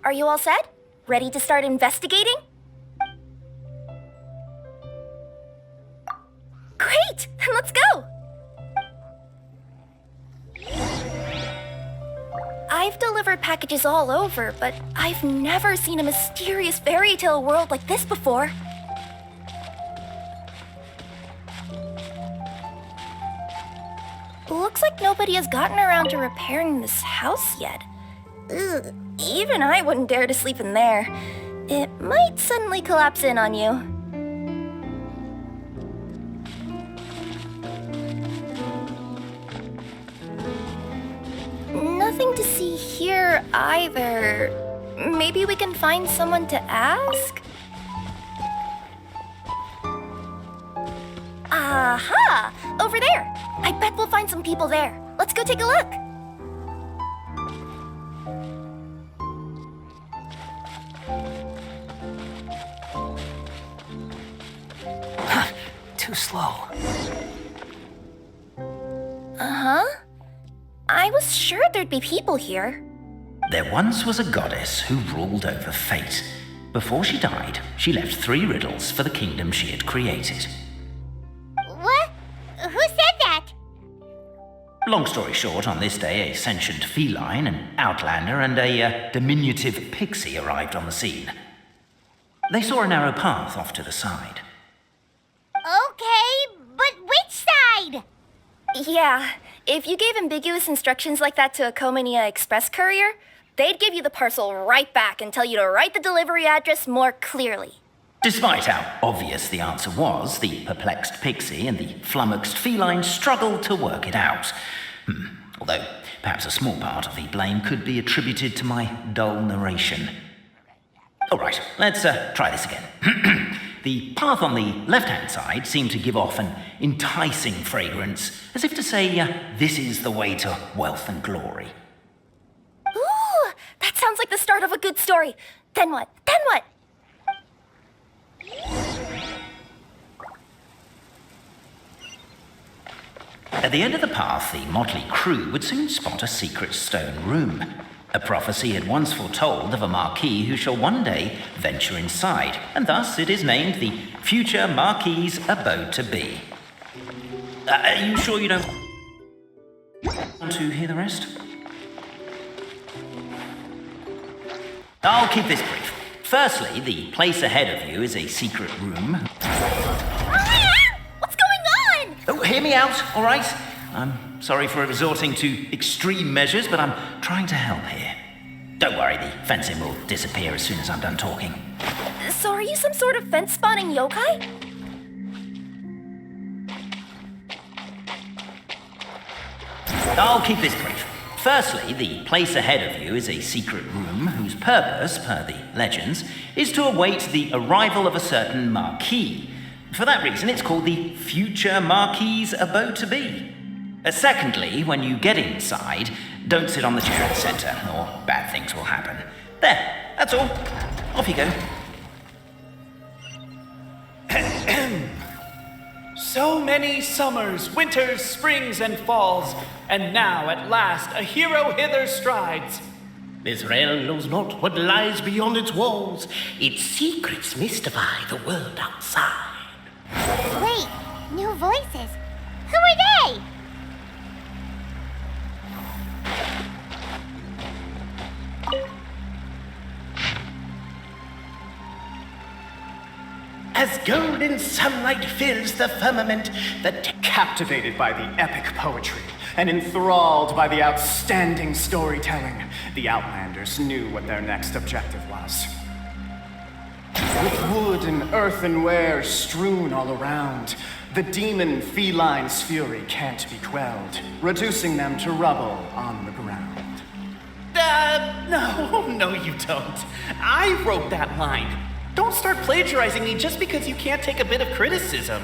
Are you all set? Ready to start investigating? Great! Then let's go! I've delivered packages all over, but I've never seen a mysterious fairy tale world like this before. Looks like nobody has gotten around to repairing this house yet. Ugh, even I wouldn't dare to sleep in there. It might suddenly collapse in on you. Nothing to see here either. Maybe we can find someone to ask? Aha! Over there! I bet we'll find some people there. Let's go take a look. Too slow. Uh-huh. I was sure there'd be people here. There once was a goddess who ruled over fate. Before she died, she left 3 riddles for the kingdom she had created. What? Who said that? Long story short, on this day, a sentient feline, an outlander, and a diminutive pixie arrived on the scene. They saw a narrow path off to the side. Okay, but which side? Yeah, if you gave ambiguous instructions like that to a Comania Express courier, they'd give you the parcel right back and tell you to write the delivery address more clearly. Despite how obvious the answer was, the perplexed pixie and the flummoxed feline struggled to work it out. Although, perhaps a small part of the blame could be attributed to my dull narration. All right, let's try this again. The path on the left-hand side seemed to give off an enticing fragrance, as if to say, this is the way to wealth and glory. Ooh, that sounds like the start of a good story. Then what? Then what? At the end of the path, the motley crew would soon spot a secret stone room. A prophecy had once foretold of a marquis who shall one day venture inside, and thus it is named the future Marquis's abode to be. Are you sure you don't want to hear the rest? I'll keep this brief. Firstly, the place ahead of you is a secret room. What's going on? Oh, hear me out, all right? I'm sorry for resorting to extreme measures, but I'm trying to help here. Don't worry, the fencing will disappear as soon as I'm done talking. So are you some sort of fence-spawning yokai? I'll keep this brief. Firstly, the place ahead of you is a secret room whose purpose, per the legends, is to await the arrival of a certain marquis. For that reason, it's called the future Marquis's abode to be. Secondly, when you get inside, don't sit on the chair in the center, or bad things will happen. There, that's all. Off you go. So many summers, winters, springs, and falls, and now at last a hero hither strides. This realm knows not what lies beyond its walls. Its secrets mystify the world outside. Wait, new voices. Who are they? As golden sunlight fills the firmament, Captivated by the epic poetry and enthralled by the outstanding storytelling, the Outlanders knew what their next objective was. With wood and earthenware strewn all around, the demon feline's fury can't be quelled, reducing them to rubble on the ground. No, you don't. I wrote that line. Don't start plagiarizing me just because you can't take a bit of criticism.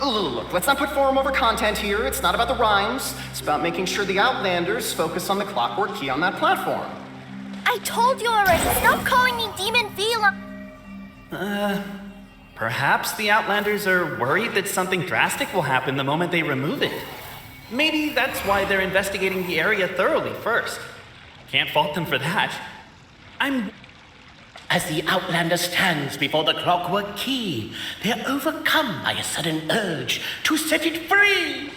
Look, let's not put form over content here. It's not about the rhymes. It's about making sure the Outlanders focus on the clockwork key on that platform. I told you already, stop calling me Demon Feline! Perhaps the Outlanders are worried that something drastic will happen the moment they remove it. Maybe that's why they're investigating the area thoroughly first. Can't fault them for that. I'm. As the Outlander stands before the clockwork key, they're overcome by a sudden urge to set it free.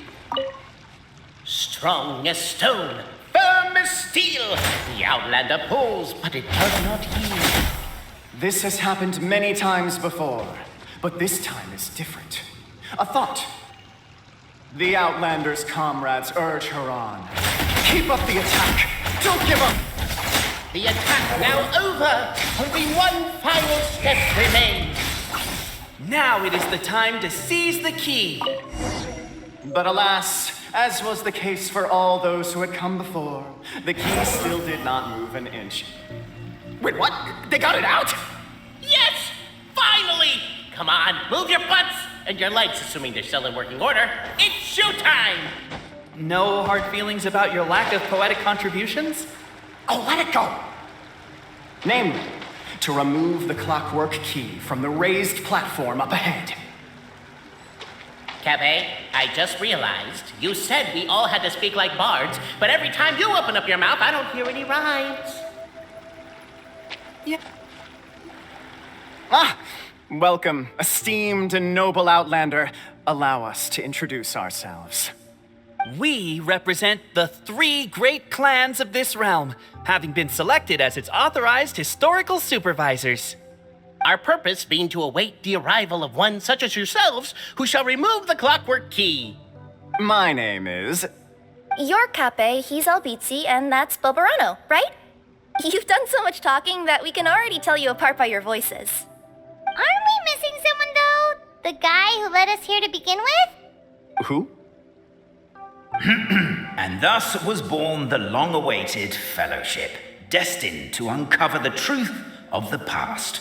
Strong as stone, firm as steel, the Outlander pulls, but it does not yield. This has happened many times before, but this time is different. A thought. The Outlander's comrades urge her on. Keep up the attack! Don't give up! The attack now over! Only one final step remains! Now it is the time to seize the key. But alas, as was the case for all those who had come before, the key still did not move an inch. Wait, what? They got it out? Yes! Finally! Come on, move your butts! And your legs, assuming they're still in working order. It's showtime! No hard feelings about your lack of poetic contributions? Oh, let it go! Namely, to remove the clockwork key from the raised platform up ahead. Cafe, I just realized you said we all had to speak like bards, but every time you open up your mouth, I don't hear any rhymes. Yeah. Ah! Welcome, esteemed and noble Outlander. Allow us to introduce ourselves. We represent the 3 great clans of this realm, having been selected as its authorized historical supervisors. Our purpose being to await the arrival of one such as yourselves who shall remove the clockwork key. My name is... You're Cape, he's Albizzi, and that's Bobarano, right? You've done so much talking that we can already tell you apart by your voices. Aren't we missing someone, though? The guy who led us here to begin with? Who? And thus was born the long-awaited fellowship, destined to uncover the truth of the past.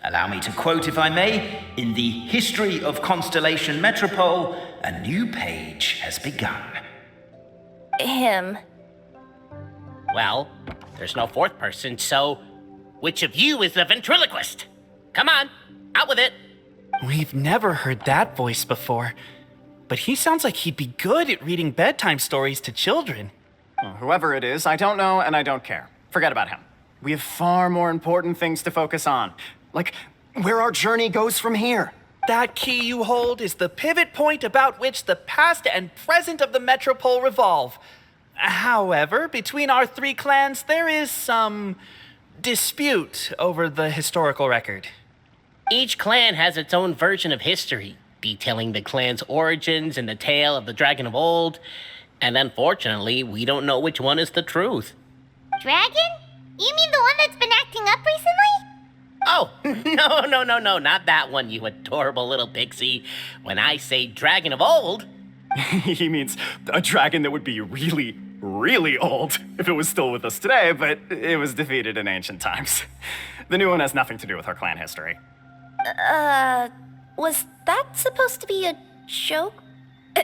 Allow me to quote, if I may, in the history of Constellation Metropole, a new page has begun. Him. Well, there's no fourth person, so which of you is the ventriloquist? Come on, out with it. We've never heard that voice before, but he sounds like he'd be good at reading bedtime stories to children. Well, whoever it is, I don't know and I don't care. Forget about him. We have far more important things to focus on. Like, where our journey goes from here. That key you hold is the pivot point about which the past and present of the Metropole revolve. However, between our 3 clans, there is some dispute over the historical record. Each clan has its own version of history, detailing the clan's origins and the tale of the dragon of old. And unfortunately, we don't know which one is the truth. Dragon? You mean the one that's been acting up recently? Oh, no, not that one, you adorable little pixie. When I say dragon of old... He means a dragon that would be really, really old if it was still with us today, but it was defeated in ancient times. The new one has nothing to do with our clan history. Was that supposed to be a joke?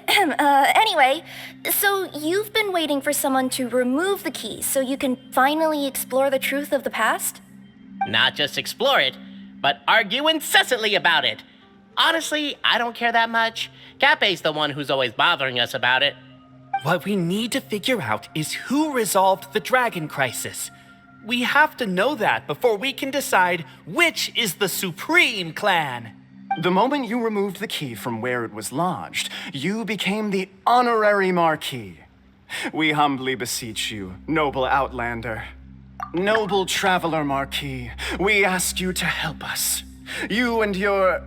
Anyway, so you've been waiting for someone to remove the key so you can finally explore the truth of the past? Not just explore it, but argue incessantly about it. Honestly, I don't care that much. Cape's the one who's always bothering us about it. What we need to figure out is who resolved the dragon crisis. We have to know that before we can decide which is the supreme clan. The moment you removed the key from where it was lodged, you became the honorary Marquis. We humbly beseech you, noble Outlander. Noble Traveler Marquis, we ask you to help us. You and your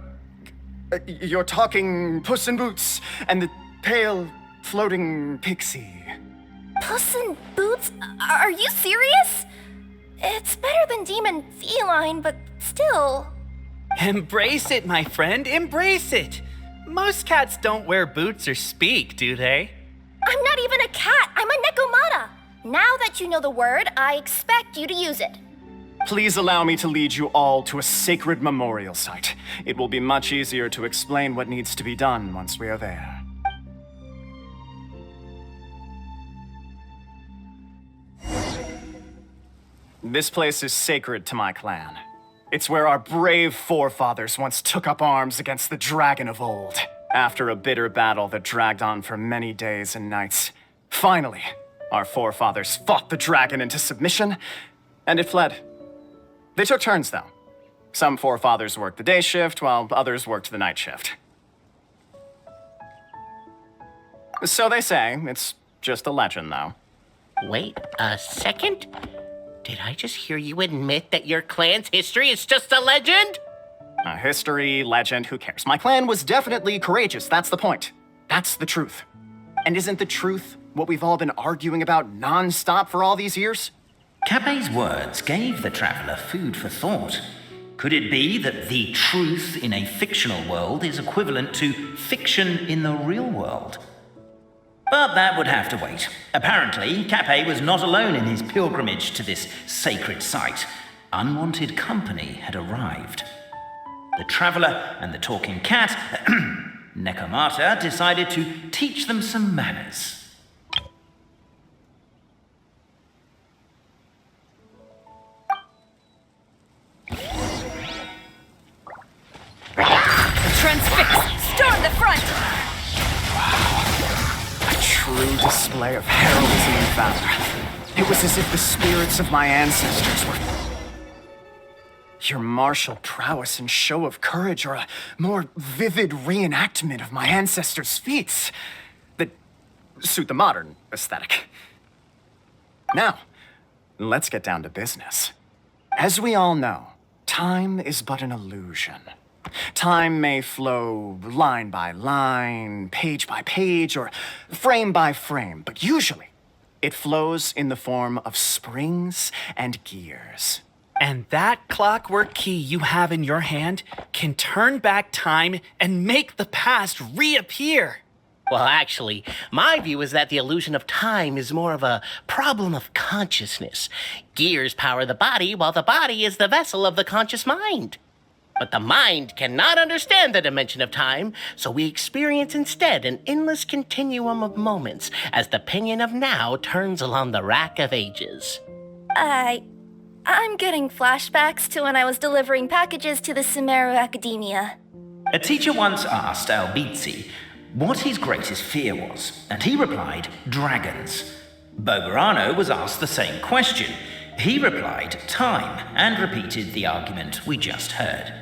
talking Puss in Boots and the pale floating pixie. Puss in Boots? Are you serious? It's better than Demon Feline, but still... Embrace it, my friend, embrace it. Most cats don't wear boots or speak, do they? I'm not even a cat, I'm a Nekomata. Now that you know the word, I expect you to use it. Please allow me to lead you all to a sacred memorial site. It will be much easier to explain what needs to be done once we are there. This place is sacred to my clan. It's where our brave forefathers once took up arms against the dragon of old. After a bitter battle that dragged on for many days and nights, finally, our forefathers fought the dragon into submission, and it fled. They took turns, though. Some forefathers worked the day shift, while others worked the night shift. So they say. It's just a legend, though. Wait a second? Did I just hear you admit that your clan's history is just a legend? History, legend, who cares? My clan was definitely courageous, that's the point. That's the truth. And isn't the truth what we've all been arguing about non-stop for all these years? Capet's words gave the traveler food for thought. Could it be that the truth in a fictional world is equivalent to fiction in the real world? But that would have to wait. Apparently, Capet was not alone in his pilgrimage to this sacred site. Unwanted company had arrived. The traveler and the talking cat, Nekomata, decided to teach them some manners. Transfix! Storm the front! A true display of heroism and valor. It was as if the spirits of my ancestors were... Your martial prowess and show of courage are a more vivid reenactment of my ancestors' feats that suit the modern aesthetic. Now, let's get down to business. As we all know, time is but an illusion. Time may flow line by line, page by page, or frame by frame, but usually it flows in the form of springs and gears. And that clockwork key you have in your hand can turn back time and make the past reappear. Well, actually, my view is that the illusion of time is more of a problem of consciousness. Gears power the body, while the body is the vessel of the conscious mind. But the mind cannot understand the dimension of time, so we experience instead an endless continuum of moments as the pinion of now turns along the rack of ages. I'm getting flashbacks to when I was delivering packages to the Sumeru Academia. A teacher once asked Albizzi what his greatest fear was, and he replied, dragons. Boberano was asked the same question. He replied, time, and repeated the argument we just heard.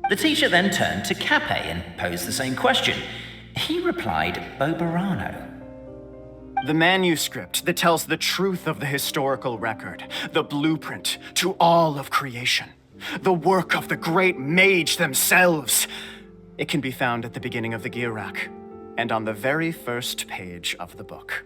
The teacher then turned to Capet and posed the same question. He replied, Boberano. The manuscript that tells the truth of the historical record, the blueprint to all of creation, the work of the great mage themselves. It can be found at the beginning of the gear rack, and on the very first page of the book.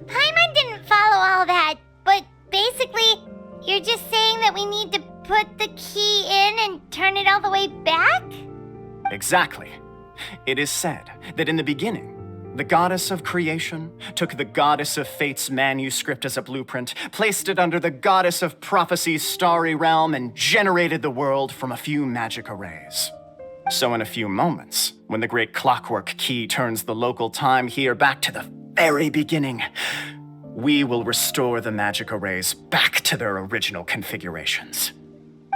Paimon didn't follow all that, but basically, you're just saying that we need to put the key in and turn it all the way back? Exactly. It is said that in the beginning, the goddess of creation took the goddess of fate's manuscript as a blueprint, placed it under the goddess of prophecy's starry realm, and generated the world from a few magic arrays. So in a few moments, when the great clockwork key turns the local time here back to the very beginning, we will restore the magic arrays back to their original configurations.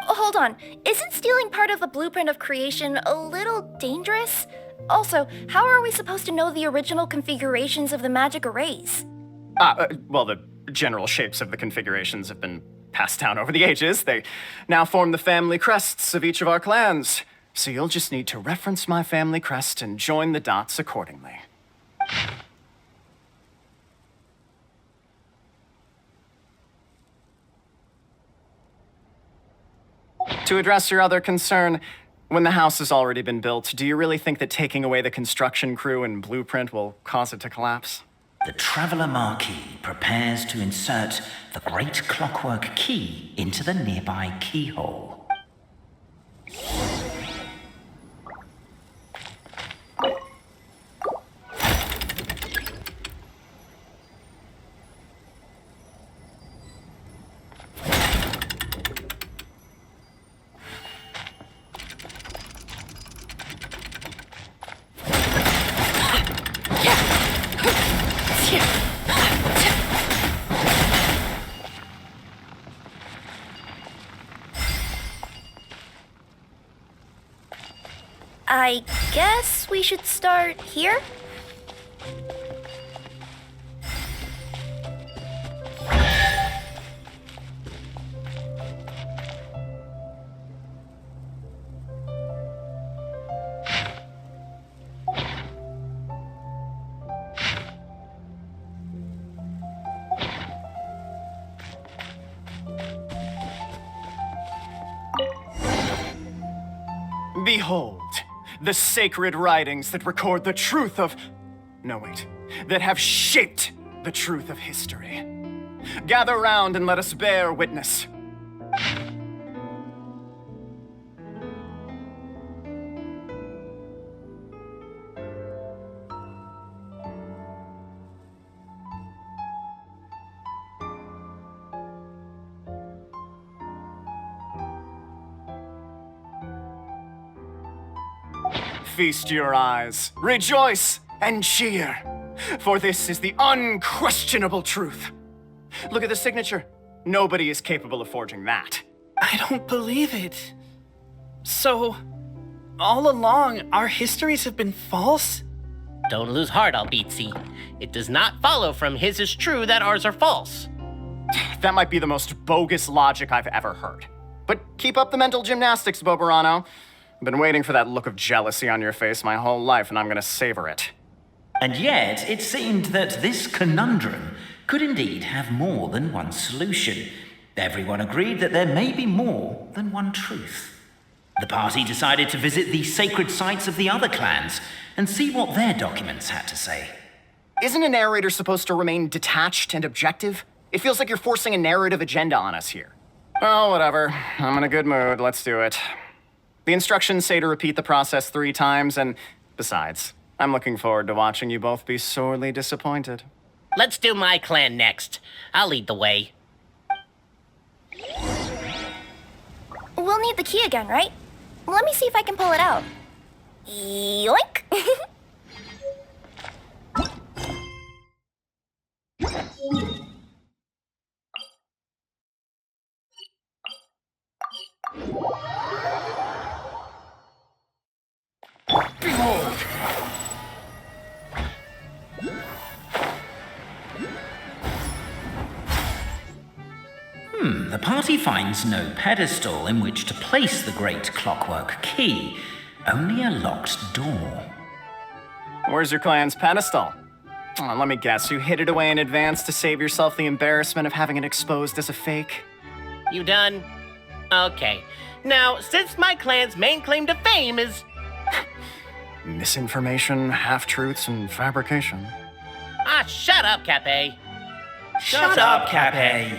Hold on, isn't stealing part of the blueprint of creation a little dangerous? Also, how are we supposed to know the original configurations of the magic arrays? Well, the general shapes of the configurations have been passed down over the ages. They now form the family crests of each of our clans. So you'll just need to reference my family crest and join the dots accordingly. To address your other concern, when the house has already been built, do you really think that taking away the construction crew and blueprint will cause it to collapse? The Traveler Marquis prepares to insert the great clockwork key into the nearby keyhole. I guess we should start here? Behold, the sacred writings that record the truth of... No, wait. That have shaped the truth of history. Gather round and let us bear witness. Feast your eyes, rejoice, and cheer, for this is the unquestionable truth. Look at the signature. Nobody is capable of forging that. I don't believe it. So, all along, our histories have been false? Don't lose heart, Albizzi. It does not follow from his is true that ours are false. That might be the most bogus logic I've ever heard. But keep up the mental gymnastics, Boberano. I've been waiting for that look of jealousy on your face my whole life, and I'm gonna savor it. And yet, it seemed that this conundrum could indeed have more than one solution. Everyone agreed that there may be more than one truth. The party decided to visit the sacred sites of the other clans and see what their documents had to say. Isn't a narrator supposed to remain detached and objective? It feels like you're forcing a narrative agenda on us here. Oh, whatever. I'm in a good mood. Let's do it. The instructions say to repeat the process 3 times, and besides, I'm looking forward to watching you both be sorely disappointed. Let's do my clan next. I'll lead the way. We'll need the key again, right? Let me see if I can pull it out. Yoink! The party finds no pedestal in which to place the great clockwork key, only a locked door. Where's your clan's pedestal? Oh, let me guess, you hid it away in advance to save yourself the embarrassment of having it exposed as a fake? You done? Okay. Now, since my clan's main claim to fame is... Misinformation, half-truths, and fabrication. Ah, shut up, Cape. Shut up, Cape!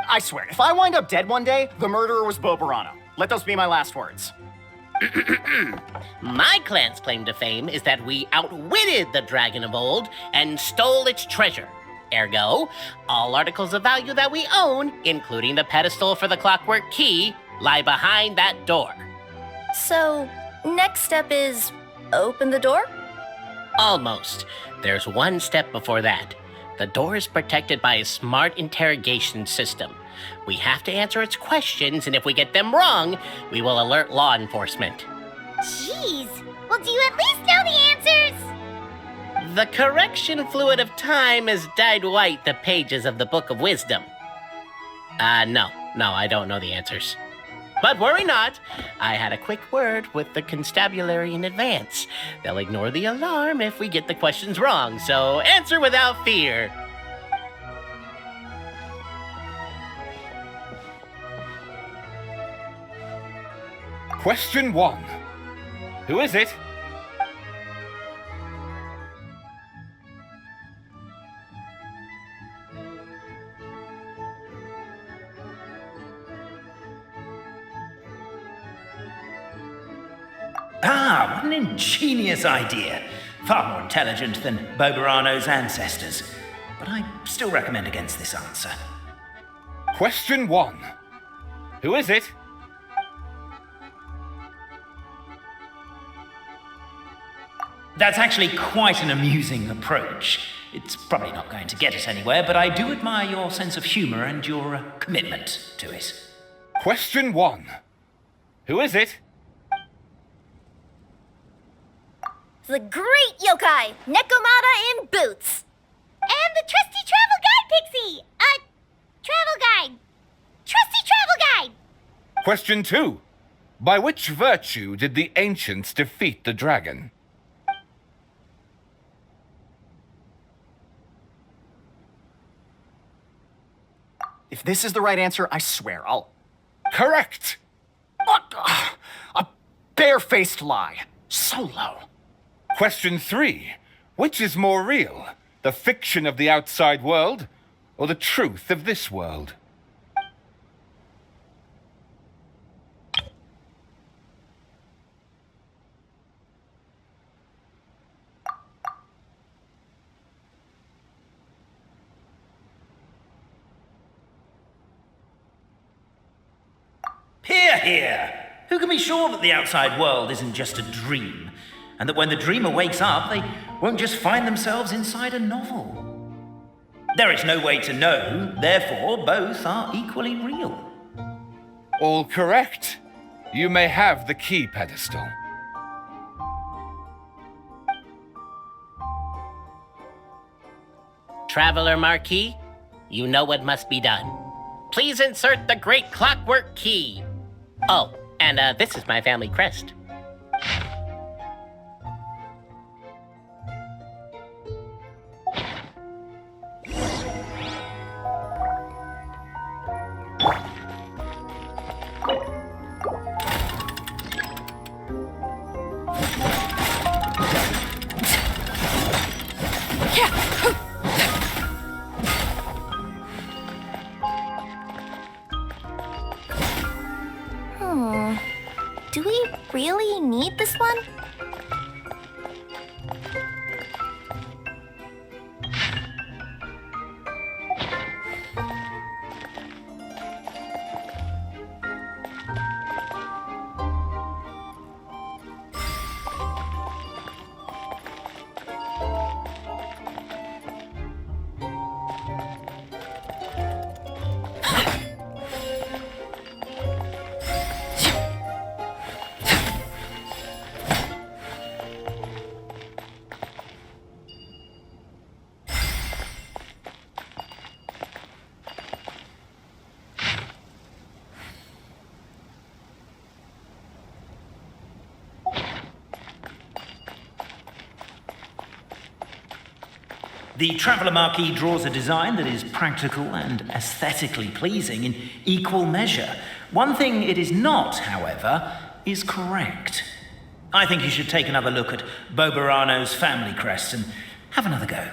I swear, if I wind up dead one day, the murderer was Boberano. Let those be my last words. My clan's claim to fame is that we outwitted the dragon of old and stole its treasure. Ergo, all articles of value that we own, including the pedestal for the clockwork key, lie behind that door. So, next step is open the door? Almost. There's one step before that. The door is protected by a smart interrogation system. We have to answer its questions, and if we get them wrong, we will alert law enforcement. Jeez. Well, do you at least know the answers? The correction fluid of time has dyed white the pages of the Book of Wisdom. No, I don't know the answers. But worry not, I had a quick word with the constabulary in advance. They'll ignore the alarm if we get the questions wrong, so answer without fear. Question 1. Who is it? Ah, what an ingenious idea. Far more intelligent than Boberano's ancestors. But I still recommend against this answer. Question 1. Who is it? That's actually quite an amusing approach. It's probably not going to get us anywhere, but I do admire your sense of humor and your commitment to it. Question 1. Who is it? The great yokai, Nekomata in boots. And the trusty travel guide, Pixie! Travel guide. Trusty travel guide! Question 2. By which virtue did the ancients defeat the dragon? If this is the right answer, I swear, I'll... Correct! A barefaced lie. So low. Question 3. Which is more real? The fiction of the outside world, or the truth of this world? Hear, hear! Who can be sure that the outside world isn't just a dream, and that when the dreamer wakes up, they won't just find themselves inside a novel? There is no way to know, therefore both are equally real. All correct. You may have the key pedestal. Traveler Marquis, you know what must be done. Please insert the great clockwork key. Oh, and this is my family crest. Do we really need this one? The Traveller Marquis draws a design that is practical and aesthetically pleasing in equal measure. One thing it is not, however, is correct. I think you should take another look at Boberano's family crest and have another go.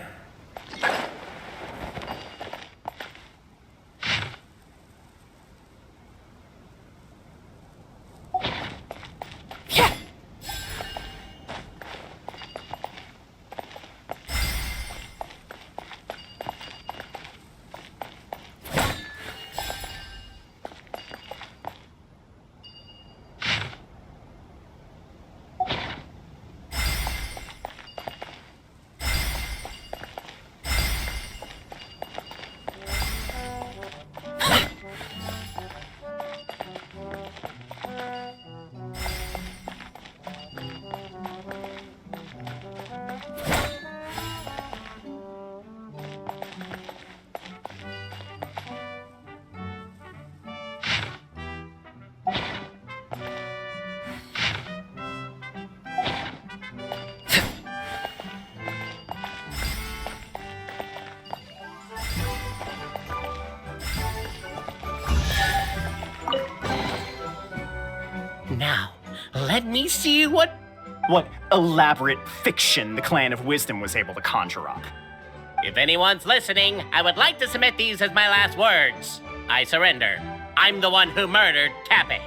Now, let me see what elaborate fiction the Clan of Wisdom was able to conjure up. If anyone's listening, I would like to submit these as my last words. I surrender. I'm the one who murdered Tappy.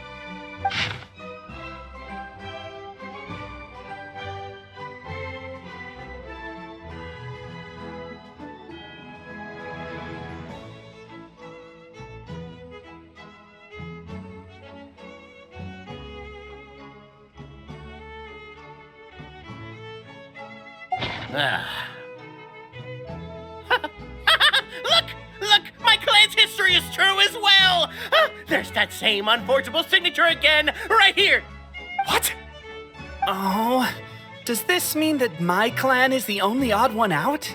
Look! My clan's history is true as well! There's that same unforgeable signature again, right here! What? Oh, does this mean that my clan is the only odd one out?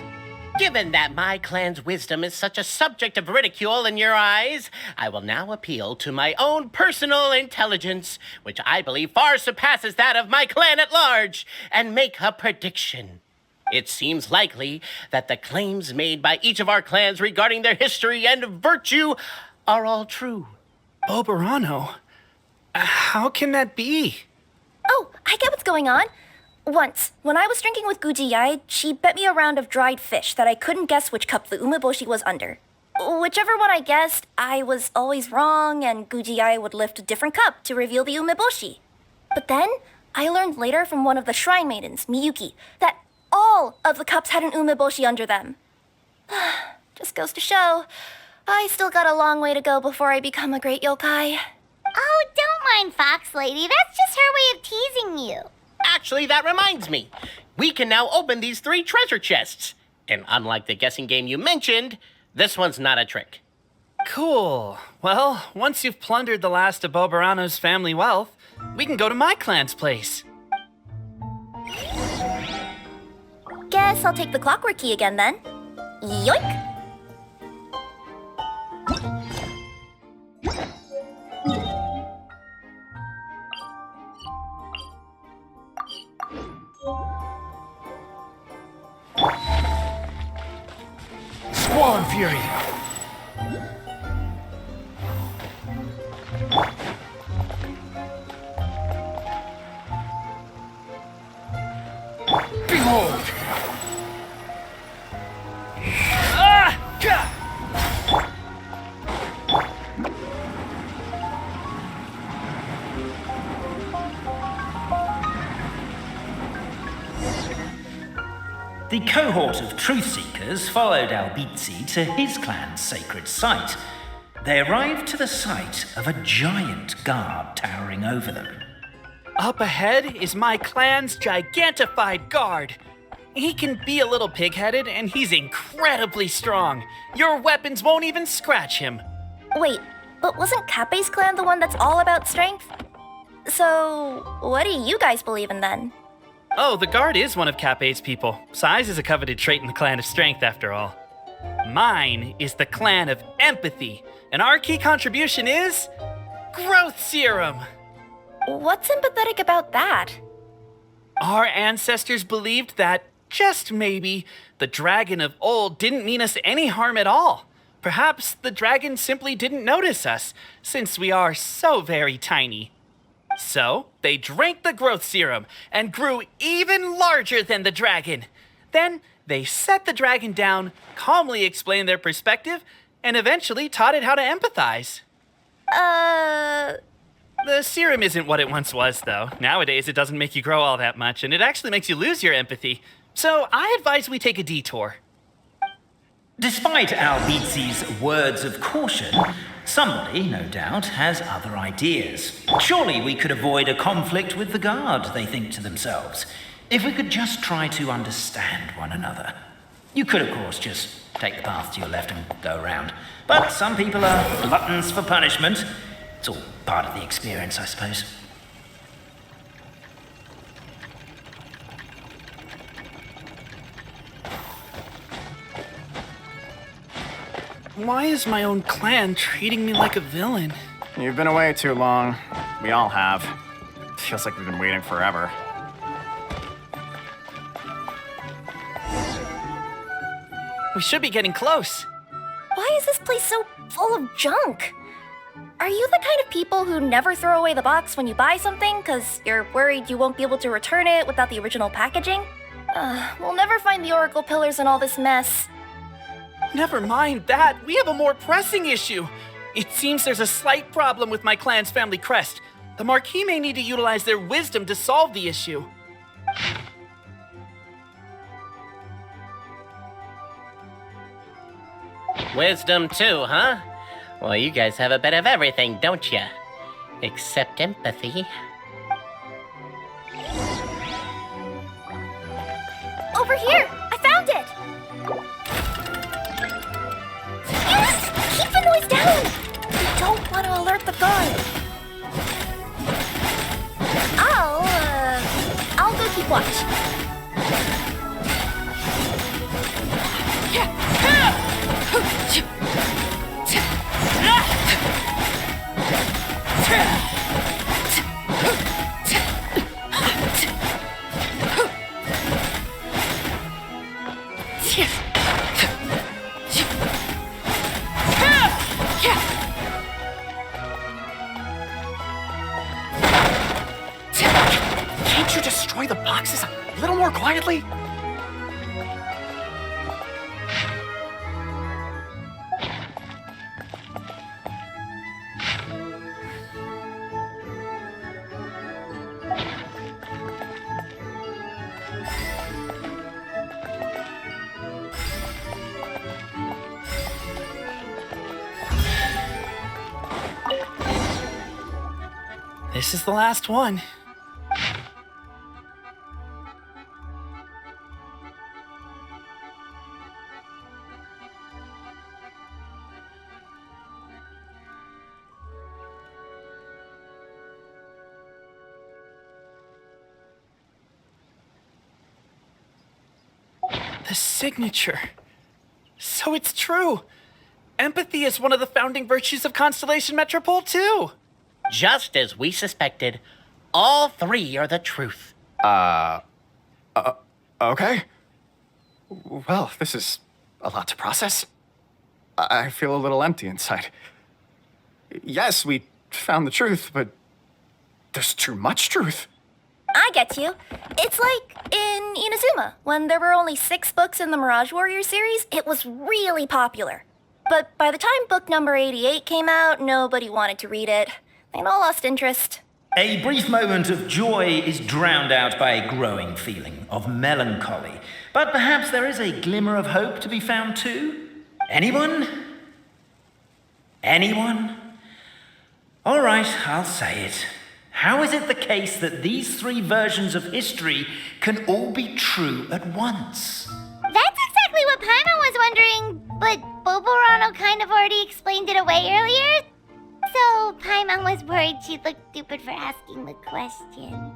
Given that my clan's wisdom is such a subject of ridicule in your eyes, I will now appeal to my own personal intelligence, which I believe far surpasses that of my clan at large, and make a prediction. It seems likely that the claims made by each of our clans regarding their history and virtue are all true. Boberano, How can that be? Oh, I get what's going on. Once, when I was drinking with Gujiyai, she bet me a round of dried fish that I couldn't guess which cup the umeboshi was under. Whichever one I guessed, I was always wrong, and Gujiyai would lift a different cup to reveal the umeboshi. But then, I learned later from one of the shrine maidens, Miyuki, that all of the cups had an umeboshi under them. Just goes to show, I still got a long way to go before I become a great yokai. Oh, don't mind Fox Lady. That's just her way of teasing you. Actually, that reminds me. We can now open these 3 treasure chests. And unlike the guessing game you mentioned, this one's not a trick. Cool. Well, once you've plundered the last of Bobarano's family wealth, we can go to my clan's place. Guess I'll take the clockwork key again then. Yoink! Swan Fury! Behold! The cohort of truth seekers followed Albizzi to his clan's sacred site. They arrived to the site of a giant guard towering over them. Up ahead is my clan's gigantified guard. He can be a little pig-headed, and he's incredibly strong. Your weapons won't even scratch him. Wait, but wasn't Kappei's clan the one that's all about strength? So, what do you guys believe in then? Oh, the guard is one of Kappei's people. Size is a coveted trait in the clan of strength, after all. Mine is the clan of empathy, and our key contribution is growth serum. What's empathetic about that? Our ancestors believed that, just maybe, the dragon of old didn't mean us any harm at all. Perhaps the dragon simply didn't notice us, since we are so very tiny. So, they drank the growth serum and grew even larger than the dragon. Then, they set the dragon down, calmly explained their perspective, and eventually taught it how to empathize. The serum isn't what it once was, though. Nowadays, it doesn't make you grow all that much, and it actually makes you lose your empathy. So, I advise we take a detour. Despite Albizzi's words of caution, somebody, no doubt, has other ideas. Surely we could avoid a conflict with the guard, they think to themselves, if we could just try to understand one another. You could, of course, just take the path to your left and go around. But some people are gluttons for punishment. It's all part of the experience, I suppose. Why is my own clan treating me like a villain? You've been away too long. We all have. Feels like we've been waiting forever. We should be getting close. Why is this place so full of junk? Are you the kind of people who never throw away the box when you buy something because you're worried you won't be able to return it without the original packaging? We'll never find the Oracle Pillars in all this mess. Never mind that. We have a more pressing issue. It seems there's a slight problem with my clan's family crest. The Marquis may need to utilize their wisdom to solve the issue. Wisdom too, huh? Well, you guys have a bit of everything, don't you? Except empathy. Over here! I found it! Yes! Keep the noise down! We don't want to alert the guard. I'll go keep watch. A little more quietly? This is the last one. The signature. So it's true. Empathy is one of the founding virtues of Constellation Metropole, too. Just as we suspected, all three are the truth. Okay. Well, this is a lot to process. I feel a little empty inside. Yes, we found the truth, but there's too much truth. I get you. It's like in Inazuma, when there were only 6 books in the Mirage Warrior series, it was really popular. But by the time book number 88 came out, nobody wanted to read it. They'd all lost interest. A brief moment of joy is drowned out by a growing feeling of melancholy. But perhaps there is a glimmer of hope to be found too? Anyone? Anyone? All right, I'll say it. How is it the case that these 3 versions of history can all be true at once? That's exactly what Paimon was wondering, but Boborano kind of already explained it away earlier. So Paimon was worried she'd look stupid for asking the question.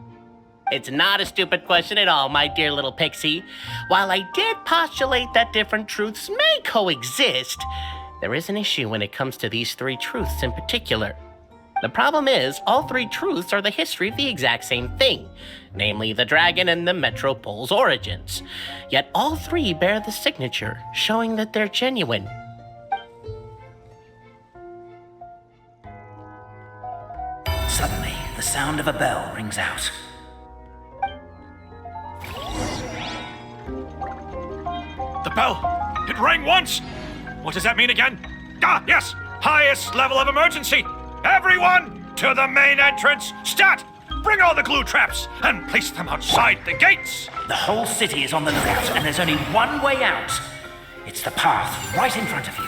It's not a stupid question at all, my dear little pixie. While I did postulate that different truths may coexist, there is an issue when it comes to these 3 truths in particular. The problem is, all 3 truths are the history of the exact same thing, namely the dragon and the Metropole's origins. Yet all 3 bear the signature, showing that they're genuine. Suddenly, the sound of a bell rings out. The bell! It rang once! What does that mean again? Ah, yes! Highest level of emergency! Everyone, to the main entrance! Stat! Bring all the glue traps and place them outside the gates! The whole city is on the lookout, and there's only one way out. It's the path right in front of you.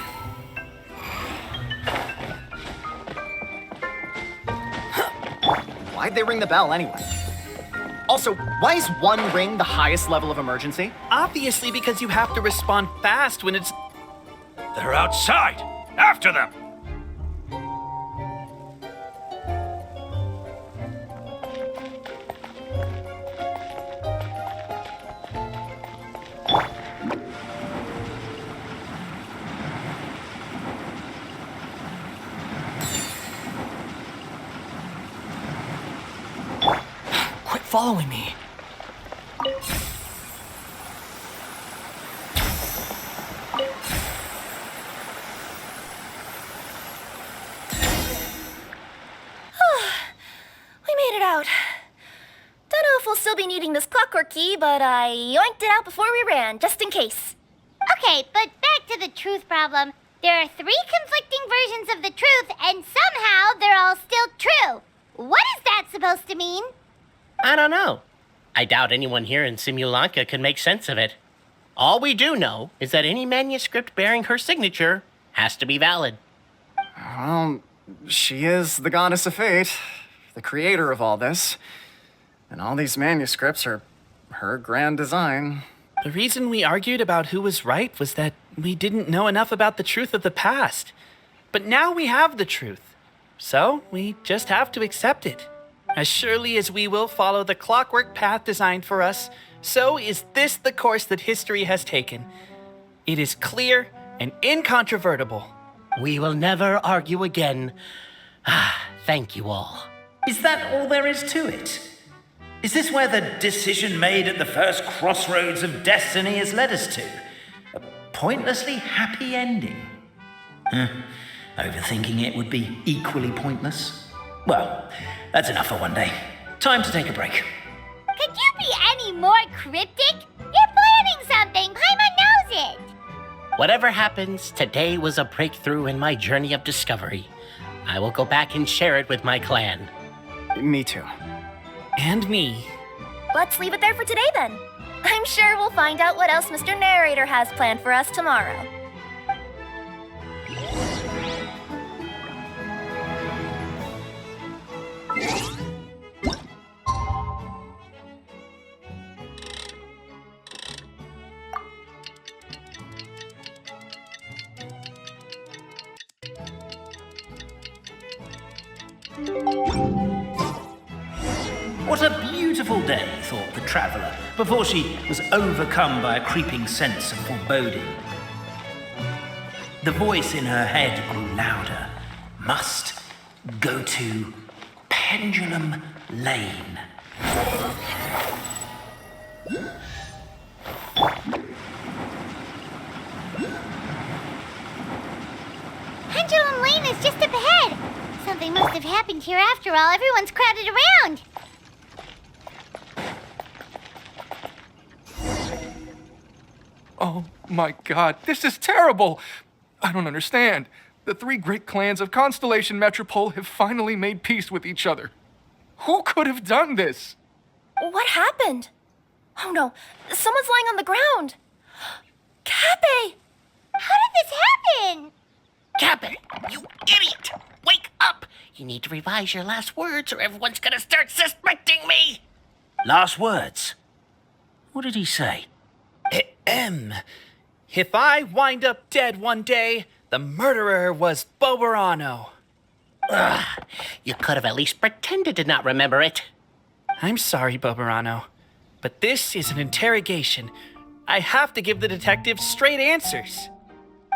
Why'd they ring the bell anyway? Also, why is 1 ring the highest level of emergency? Obviously because you have to respond fast when it's... They're outside! After them! Quit following me. We made it out. Don't know if we'll still be needing this clockwork key, but I yoinked it out before we ran, just in case. Okay, but back to the truth problem. There are 3 conflicting versions of the truth, and somehow they're all still true. What is that supposed to mean? I don't know. I doubt anyone here in Simulanka can make sense of it. All we do know is that any manuscript bearing her signature has to be valid. Well, she is the goddess of fate, the creator of all this. And all these manuscripts are her grand design. The reason we argued about who was right was that we didn't know enough about the truth of the past. But now we have the truth. So we just have to accept it. As surely as we will follow the clockwork path designed for us, so is this the course that history has taken. It is clear and incontrovertible. We will never argue again. Thank you all. Is that all there is to it? Is this where the decision made at the first crossroads of destiny has led us to? A pointlessly happy ending? Overthinking it would be equally pointless. Well, that's enough for one day. Time to take a break. Could you be any more cryptic? You're planning something! Paimon knows it! Whatever happens, today was a breakthrough in my journey of discovery. I will go back and share it with my clan. Me too. And me. Let's leave it there for today then. I'm sure we'll find out what else Mr. Narrator has planned for us tomorrow. What a beautiful day, thought the traveller, before she was overcome by a creeping sense of foreboding. The voice in her head grew louder. Must go to Pendulum Lane. Pendulum Lane is just up ahead. Something must have happened here after all. Everyone's crowded around. Oh my god, this is terrible! I don't understand. The three great clans of Constellation Metropole have finally made peace with each other. Who could have done this? What happened? Oh no, someone's lying on the ground. Cappe! How did this happen? Cabin, you idiot! Wake up! You need to revise your last words or everyone's gonna start suspecting me! Last words. What did he say? If I wind up dead one day, the murderer was Boberano. You could have at least pretended to not remember it. I'm sorry, Boberano, but this is an interrogation. I have to give the detective straight answers.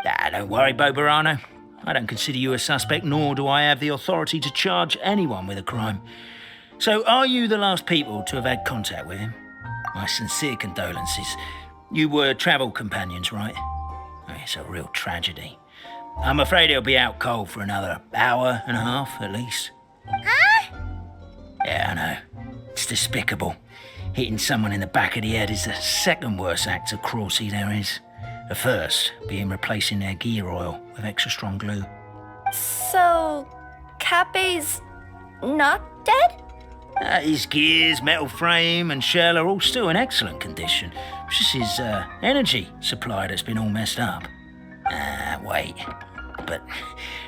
Don't worry, Boberano. I don't consider you a suspect, nor do I have the authority to charge anyone with a crime. So, are you the last people to have had contact with him? My sincere condolences. You were travel companions, right? Oh, it's a real tragedy. I'm afraid he'll be out cold for another hour and a half, at least. Huh? Yeah, I know. It's despicable. Hitting someone in the back of the head is the second worst act of cruelty there is. The first being replacing their gear oil with extra strong glue. So, Cappe's not dead? His gears, metal frame, and shell are all still in excellent condition. It's just his energy supply that's been all messed up. Wait. But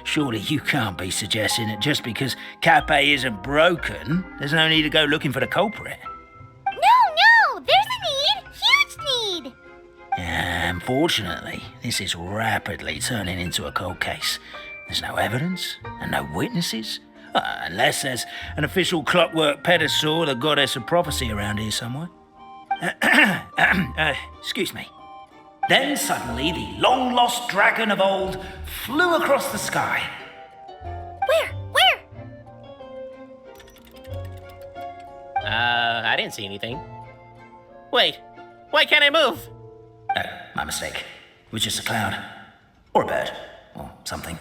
surely you can't be suggesting that just because Cappe isn't broken, there's no need to go looking for the culprit. No, there's a need. Huge need. Unfortunately, this is rapidly turning into a cold case. There's no evidence and no witnesses. Unless there's an official clockwork pedestal, the goddess of prophecy around here somewhere. Excuse me. Then suddenly the long-lost dragon of old flew across the sky. Where? I didn't see anything. Wait, why can't I move? Oh, my mistake. It was just a cloud. Or a bird. Or something.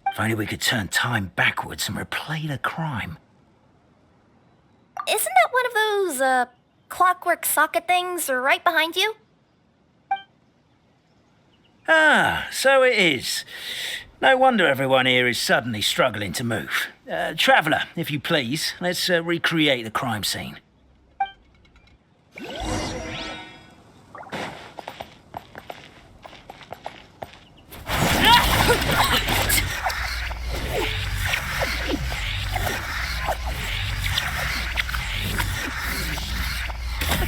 If only we could turn time backwards and replay the crime. Isn't that one of those, clockwork socket things right behind you? So it is. No wonder everyone here is suddenly struggling to move. Traveller, if you please, let's recreate the crime scene. The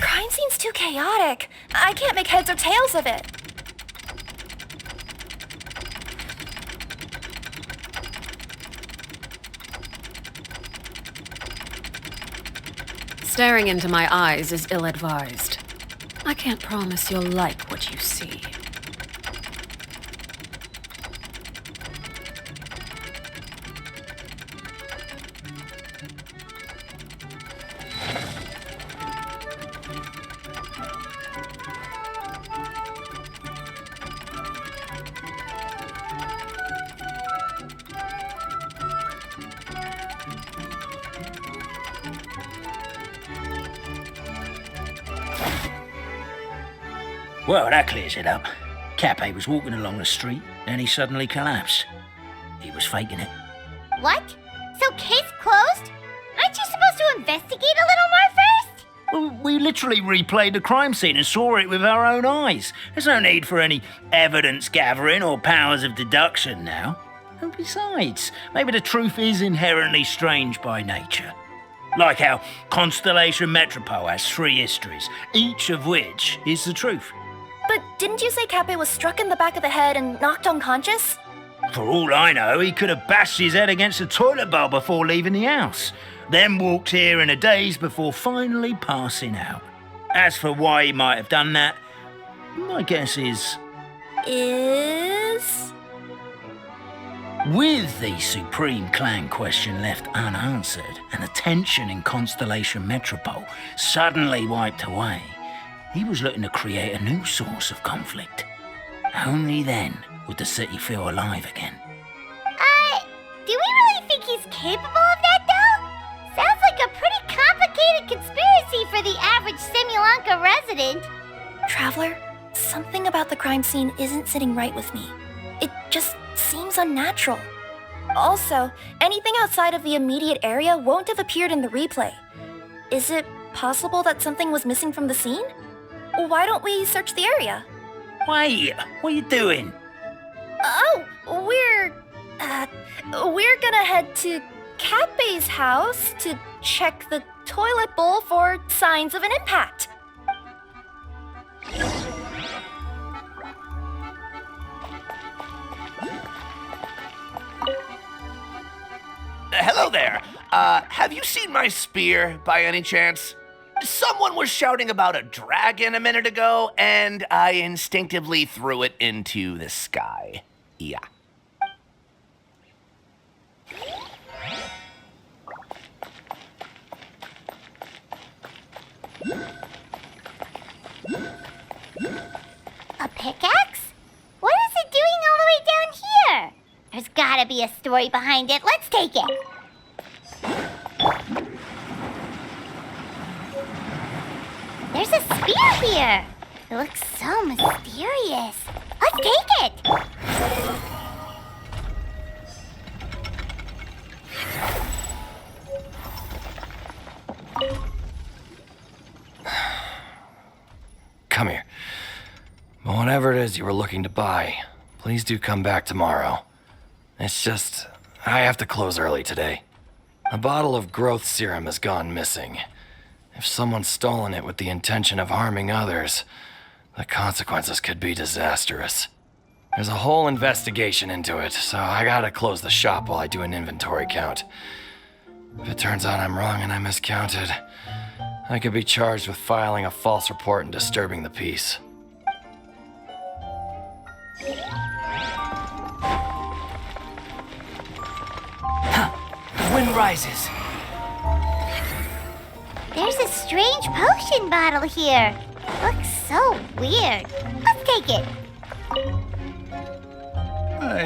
crime scene's too chaotic. I can't make heads or tails of it. Staring into my eyes is ill-advised. I can't promise you'll like what you see. Well, that clears it up. Cappe was walking along the street, then he suddenly collapsed. He was faking it. What? So case closed? Aren't you supposed to investigate a little more first? Well, we literally replayed the crime scene and saw it with our own eyes. There's no need for any evidence gathering or powers of deduction now. And besides, maybe the truth is inherently strange by nature. Like how Constellation Metropole has 3 histories, each of which is the truth. But didn't you say Cappe was struck in the back of the head and knocked unconscious? For all I know, he could have bashed his head against a toilet bowl before leaving the house, then walked here in a daze before finally passing out. As for why he might have done that, my guess is... With the Supreme Clan question left unanswered and the tension in Constellation Metropole suddenly wiped away, he was looking to create a new source of conflict. Only then would the city feel alive again. Do we really think he's capable of that, though? Sounds like a pretty complicated conspiracy for the average Simulanka resident. Traveler, something about the crime scene isn't sitting right with me. It just seems unnatural. Also, anything outside of the immediate area won't have appeared in the replay. Is it possible that something was missing from the scene? Why don't we search the area? Wait, what are you doing? Oh, we're gonna head to Cappe's house to check the toilet bowl for signs of an impact. Hello there. Have you seen my spear by any chance? Someone was shouting about a dragon a minute ago, and I instinctively threw it into the sky. Yeah. A pickaxe? What is it doing all the way down here? There's gotta be a story behind it. Let's take it. There's a spear here. It looks so mysterious. Let's take it. Come here. Whatever it is you were looking to buy, please do come back tomorrow. It's just, I have to close early today. A bottle of growth serum has gone missing. If someone's stolen it with the intention of harming others, the consequences could be disastrous. There's a whole investigation into it, so I gotta close the shop while I do an inventory count. If it turns out I'm wrong and I miscounted, I could be charged with filing a false report and disturbing the peace. The wind rises. There's a strange potion bottle here. Looks so weird. Let's take it.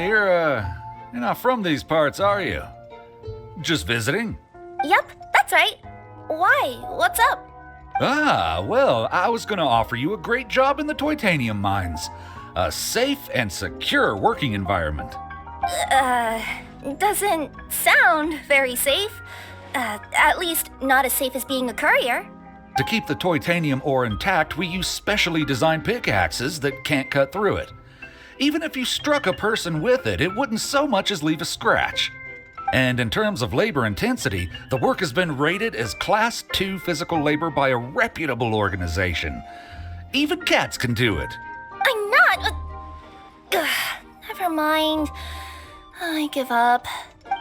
You're not from these parts, are you? Just visiting? Yep, that's right. Why? What's up? Well, I was gonna offer you a great job in the Titanium mines. A safe and secure working environment. Doesn't sound very safe. At least not as safe as being a courier. To keep the titanium ore intact, we use specially designed pickaxes that can't cut through it. Even if you struck a person with it, it wouldn't so much as leave a scratch. And in terms of labor intensity, the work has been rated as Class 2 physical labor by a reputable organization. Even cats can do it. I'm not... never mind. I give up.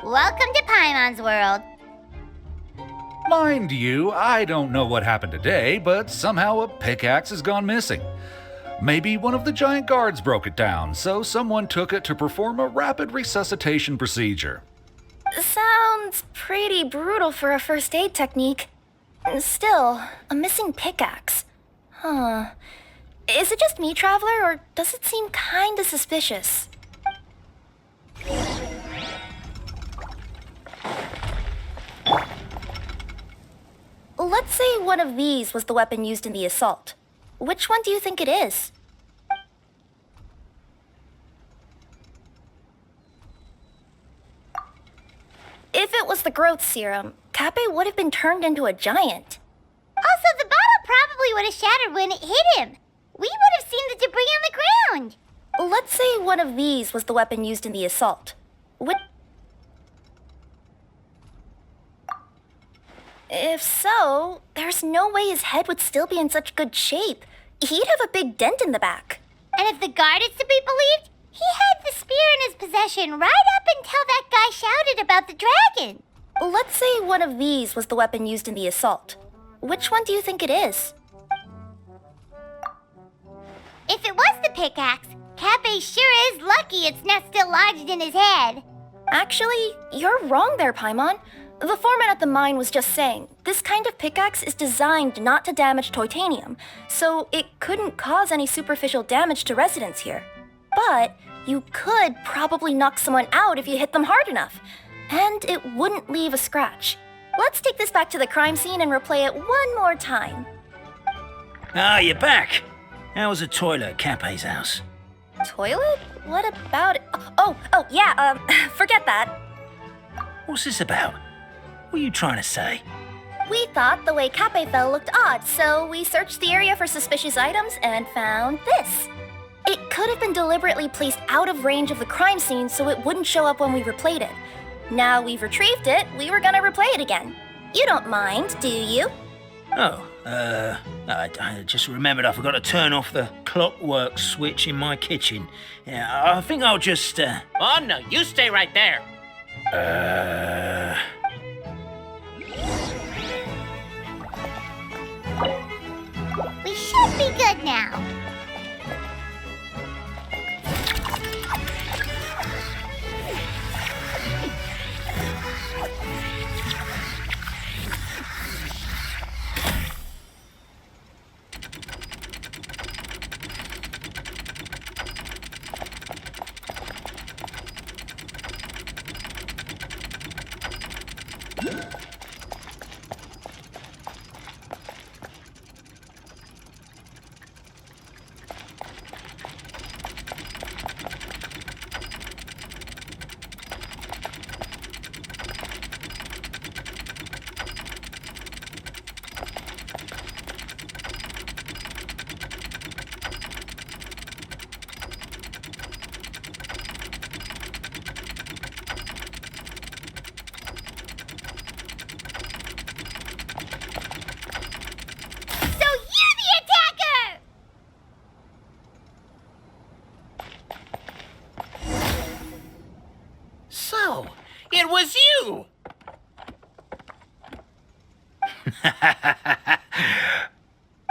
Welcome to Paimon's world. Mind you, I don't know what happened today, but somehow a pickaxe has gone missing. Maybe one of the giant guards broke it down, so someone took it to perform a rapid resuscitation procedure. Sounds pretty brutal for a first aid technique. Still, a missing pickaxe. Huh. Is it just me, Traveler, or does it seem kinda suspicious? Let's say one of these was the weapon used in the assault. Which one do you think it is? If it was the growth serum, Cape would have been turned into a giant. Also, the bottle probably would have shattered when it hit him. We would have seen the debris on the ground. Let's say one of these was the weapon used in the assault. If so, there's no way his head would still be in such good shape. He'd have a big dent in the back. And if the guard is to be believed, he had the spear in his possession right up until that guy shouted about the dragon. Let's say one of these was the weapon used in the assault. Which one do you think it is? If it was the pickaxe, Cape sure is lucky it's not still lodged in his head. Actually, you're wrong there, Paimon. The foreman at the mine was just saying, this kind of pickaxe is designed not to damage titanium, so it couldn't cause any superficial damage to residents here. But you could probably knock someone out if you hit them hard enough, and it wouldn't leave a scratch. Let's take this back to the crime scene and replay it one more time. Ah, you're back. How was the toilet at Cape's house? Toilet? What about it? Yeah, forget that. What's this about? What are you trying to say? We thought the way Cape fell looked odd, so we searched the area for suspicious items and found this. It could have been deliberately placed out of range of the crime scene so it wouldn't show up when we replayed it. Now we've retrieved it, we were gonna replay it again. You don't mind, do you? Oh, I just remembered I forgot to turn off the clockwork switch in my kitchen. Yeah, I think I'll just, Oh, no, you stay right there. We should be good now. So, it was you!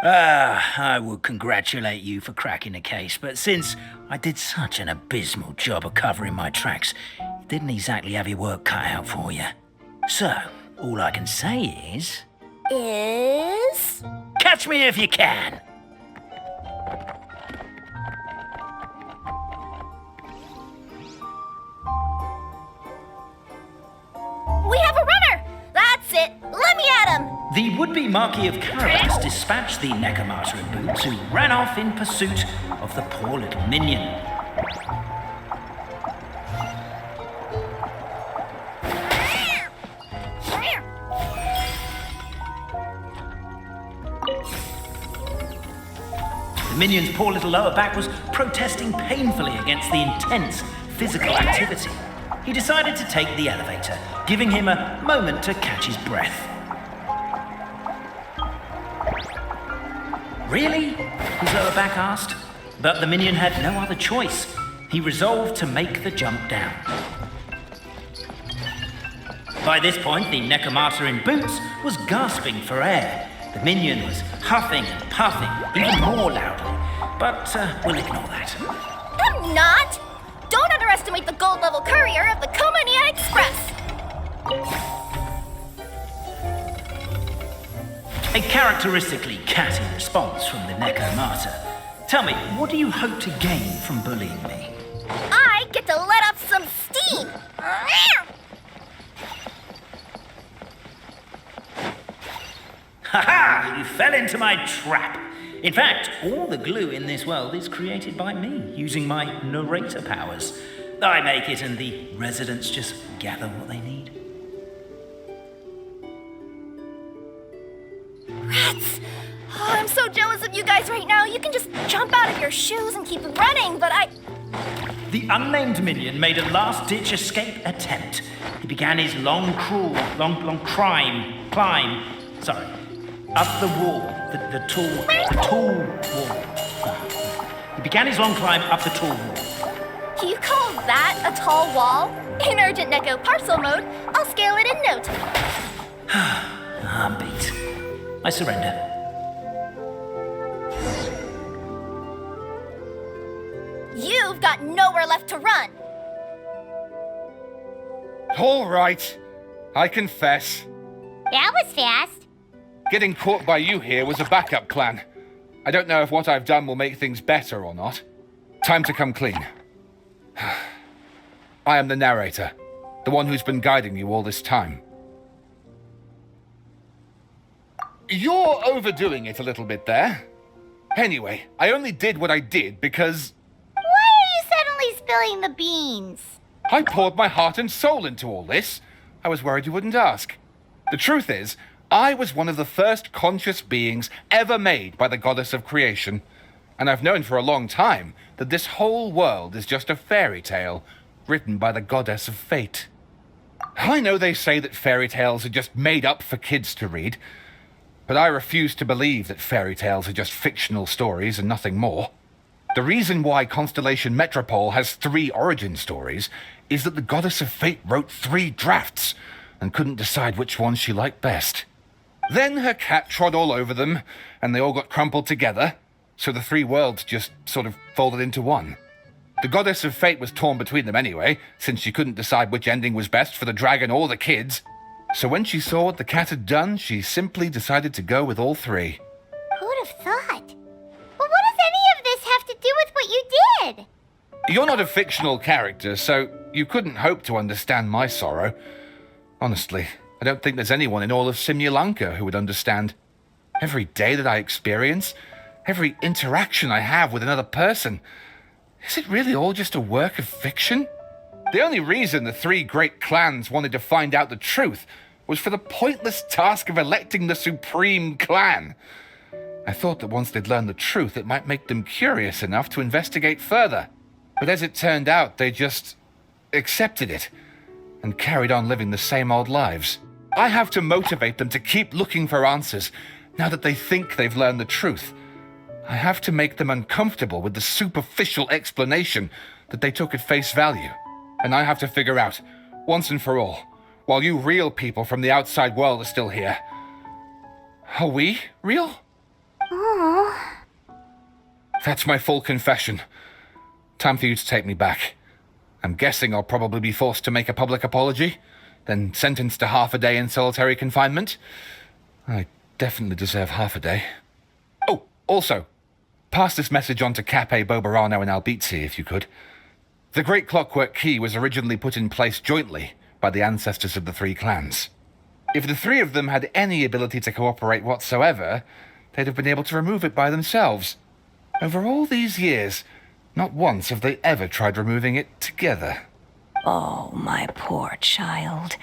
I would congratulate you for cracking the case, but since I did such an abysmal job of covering my tracks, it didn't exactly have your work cut out for you. So, all I can say is... Catch me if you can! We have a runner! That's it! Let me at him! The would-be Marquis of Carabas dispatched the Necromata in boots, who ran off in pursuit of the poor little minion. The minion's poor little lower back was protesting painfully against the intense physical activity. He decided to take the elevator, giving him a moment to catch his breath. Really? His lower back asked. But the minion had no other choice. He resolved to make the jump down. By this point, the Necromata in boots was gasping for air. The minion was huffing and puffing, even more loudly. But we'll ignore that. I'm not! Don't underestimate the gold-level courier of the Komania Express! A characteristically catty response from the Necromata. Tell me, what do you hope to gain from bullying me? I get to let off some steam! Ha-ha! You fell into my trap! In fact, all the glue in this world is created by me, using my narrator powers. I make it and the residents just gather what they need. you can just jump out of your shoes and keep running, but The unnamed minion made a last-ditch escape attempt. He began his long climb, up the wall, the tall wall. He began his long climb up the tall wall. You call that a tall wall? In urgent Neko parcel mode, I'll scale it in no time. I'm beat. I surrender. You've got nowhere left to run. All right. I confess. That was fast. Getting caught by you here was a backup plan. I don't know if what I've done will make things better or not. Time to come clean. I am the narrator, the one who's been guiding you all this time. You're overdoing it a little bit there. Anyway, I only did what I did because Why are you suddenly spilling the beans? I poured my heart and soul into all this. I was worried you wouldn't ask. The truth is, I was one of the first conscious beings ever made by the goddess of creation. And I've known for a long time that this whole world is just a fairy tale written by the goddess of fate. I know they say that fairy tales are just made up for kids to read, but I refuse to believe that fairy tales are just fictional stories and nothing more. The reason why Constellation Metropole has 3 origin stories is that the goddess of fate wrote 3 drafts and couldn't decide which one she liked best. Then her cat trod all over them, and they all got crumpled together, so the 3 worlds just sort of folded into one. The goddess of fate was torn between them anyway, since she couldn't decide which ending was best for the dragon or the kids. So when she saw what the cat had done, she simply decided to go with all 3. Who'd have thought? But what does any of this have to do with what you did? You're not a fictional character, so you couldn't hope to understand my sorrow. Honestly, I don't think there's anyone in all of Simulanka who would understand. Every day that I experience, every interaction I have with another person, is it really all just a work of fiction? The only reason the 3 great clans wanted to find out the truth was for the pointless task of electing the supreme clan. I thought that once they'd learned the truth, it might make them curious enough to investigate further. But as it turned out, they just accepted it and carried on living the same old lives. I have to motivate them to keep looking for answers now that they think they've learned the truth. I have to make them uncomfortable with the superficial explanation that they took at face value. And I have to figure out, once and for all, while you real people from the outside world are still here, are we real? Oh. That's my full confession. Time for you to take me back. I'm guessing I'll probably be forced to make a public apology, then sentenced to half a day in solitary confinement. I definitely deserve half a day. Oh, also, pass this message on to Cape, Bobarano, and Albizzi, if you could. The Great Clockwork Key was originally put in place jointly by the ancestors of the 3 clans. If the 3 of them had any ability to cooperate whatsoever, they'd have been able to remove it by themselves. Over all these years, not once have they ever tried removing it together. Oh, my poor child.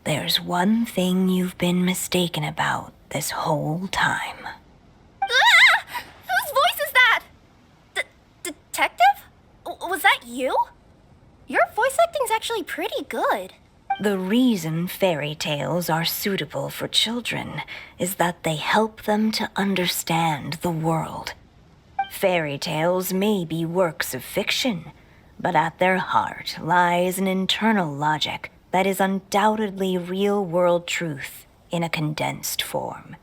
There's one thing you've been mistaken about this whole time. Ah! Whose voice is that? Detective? Was that you? Your voice acting's actually pretty good. The reason fairy tales are suitable for children is that they help them to understand the world. Fairy tales may be works of fiction, but at their heart lies an internal logic that is undoubtedly real-world truth in a condensed form.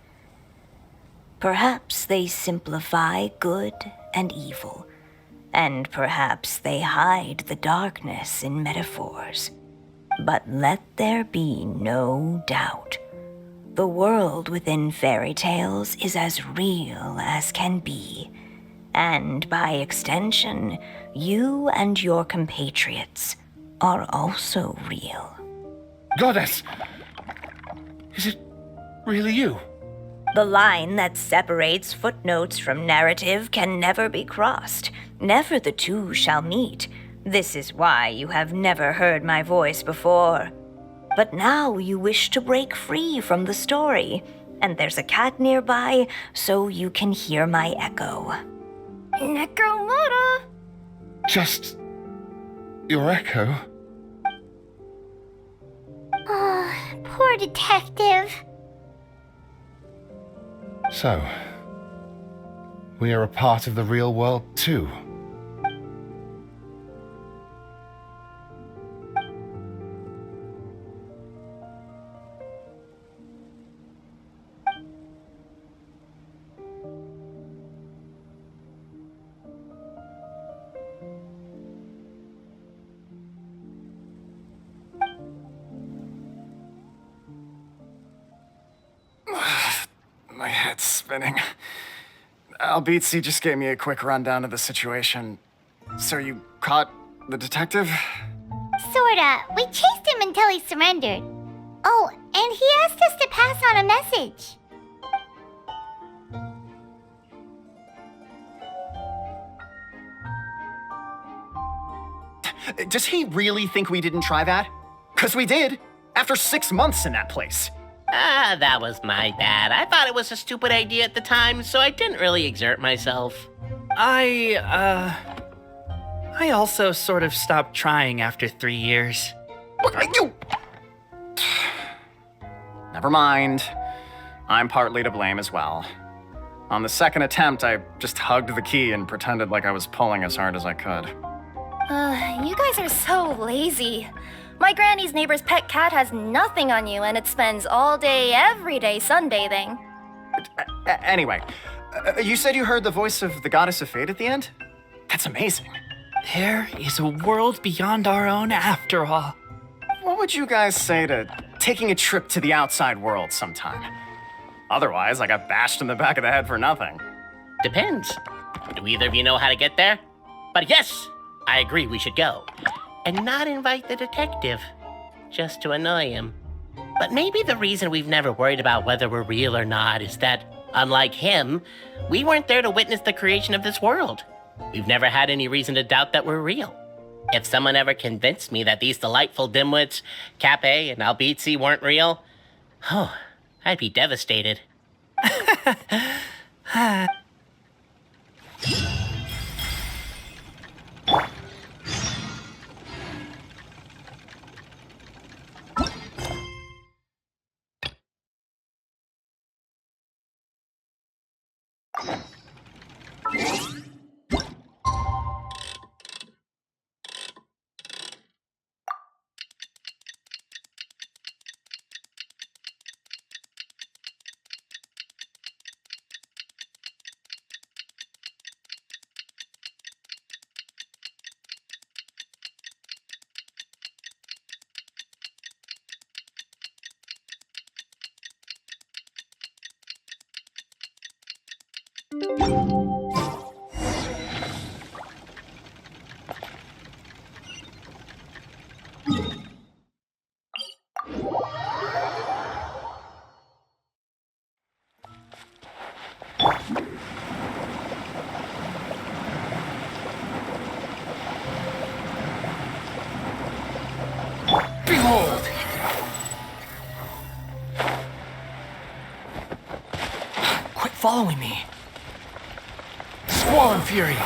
Perhaps they simplify good and evil, and perhaps they hide the darkness in metaphors. But let there be no doubt. The world within fairy tales is as real as can be. And by extension, you and your compatriots are also real. Goddess! Is it really you? The line that separates footnotes from narrative can never be crossed. Never the two shall meet. This is why you have never heard my voice before. But now you wish to break free from the story, and there's a cat nearby, so you can hear my echo. Necromora! Just your echo. Oh, poor detective. So, we are a part of the real world too. My head's spinning. Albizzi just gave me a quick rundown of the situation. So you caught the detective? Sorta. We chased him until he surrendered. Oh, and he asked us to pass on a message. Does he really think we didn't try that? 'Cause we did. After 6 months in that place. That was my bad. I thought it was a stupid idea at the time, so I didn't really exert myself. I also sort of stopped trying after 3 years. You! Never mind. I'm partly to blame as well. On the second attempt, I just hugged the key and pretended like I was pulling as hard as I could. You guys are so lazy. My granny's neighbor's pet cat has nothing on you, and it spends all day, every day sunbathing. Anyway, you said you heard the voice of the goddess of fate at the end? That's amazing. There is a world beyond our own after all. What would you guys say to taking a trip to the outside world sometime? Otherwise, I got bashed in the back of the head for nothing. Depends. Do either of you know how to get there? But yes, I agree we should go. And not invite the detective, just to annoy him. But maybe the reason we've never worried about whether we're real or not is that, unlike him, we weren't there to witness the creation of this world. We've never had any reason to doubt that we're real. If someone ever convinced me that these delightful dimwits, Cape and Albizzi, weren't real, oh, I'd be devastated. Behold! Quit following me. Squall and Fury,